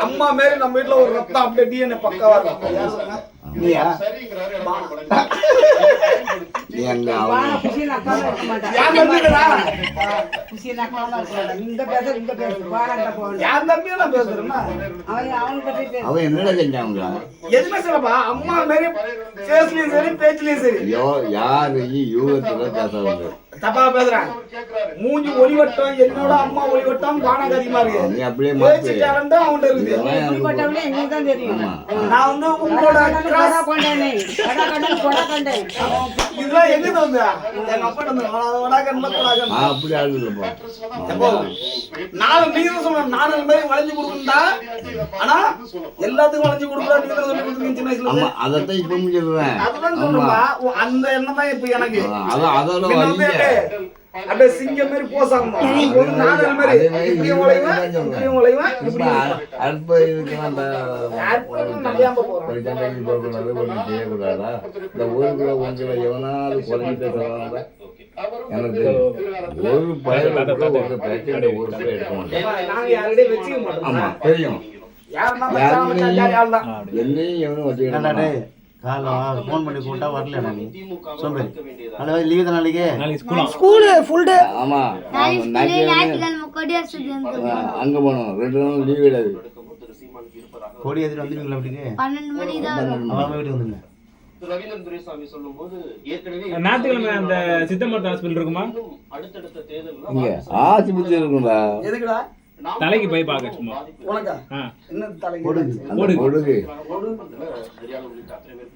அம்மா மாரி நம்ம வீட்டுல ஒரு ரத்தம் அப்படியே டிஎன்ஏ பக்காவா இருக்கும். நீயா எதுவுமே சொல்லப்பா அம்மா மாரி பேசலையும் சரி பேச்சுலயும் சரி யாரு யூகத்துல பேசுறது தப்பா பேசுறாங்க. மூஞ்சி ஒளிவட்டம் என்னோட அம்மா ஒளிவட்டம் பானம் அதிகமா இருக்கு. அப்படியே அவங்க இருக்குது. நான் வந்து உங்களோட இதெல்லாம் எங்க வந்து எங்க அப்பா அப்படி ஆளுப்பா நானும் நீங்க சொல்ல நானும் மாதிரி வளைஞ்சு கொடுக்குறா. ஆனா எல்லாத்துக்கும் வளைஞ்சு கொடுக்குறா. நீங்க சொல்லி கொடுக்குறீங்க சின்ன வயசுல. அதான் இப்ப சொல்றேன். அதுதான் சொல்றா. அந்த எண்ணம் தான் இப்ப எனக்கு. அதோட அப்படியே சிங்கம் மாதிரி போசாங்க. ஒரு நாடல் மாதிரி இப்படியும் உழைவேன் இப்படியும் உழைவேன். அடுப்ப இதுக்கெல்லாம் செய்யக்கூடாதா? இந்த ஊருக்குள்ள ஒன்றுல எவனாவது குறைஞ்சி பேசுறாங்க. எனக்கு ஒரு பயிர் ஒரு பிரச்சனை ஊருக்குள்ள எடுக்க மாட்டேன். ஆமா தெரியும். என்னையும் எவனும் வச்சுக்கிட்டானே. காலைல ஃபோன் பண்ணி கூப்பிட்டா வரல. நான் சோம்பேறி. நாளைக்கு லீவு தான். நாளைக்கு ஸ்கூல் ஃபுல் டே. ஆமா அங்க போனோம். 2 நாள் லீவ் கிடையாது. கோடி ஏத்திட்டு வந்துருவீங்களா? அப்படிங்க 12 மணி தான் வீட்டுக்கு வந்துருங்க. ரவீந்திரன் துரைசாமி சொல்லும்போது ஏற்கனவே ஞாயிற்றுக்கிழமை அந்த சித்தமருத்துவ ஹாஸ்பிட்டல் இருக்குமா? அடுத்தடுத்த தேர்தல் இங்க ஆஸ்பத்திரி இருக்கும்டா. எதுக்குடா? தலைக்கு போய் பார்க்க சும்மா. உனக்கா? என்ன தலைக்கு? கொடுகு உள்ளிட்ட அத்தனை பேர்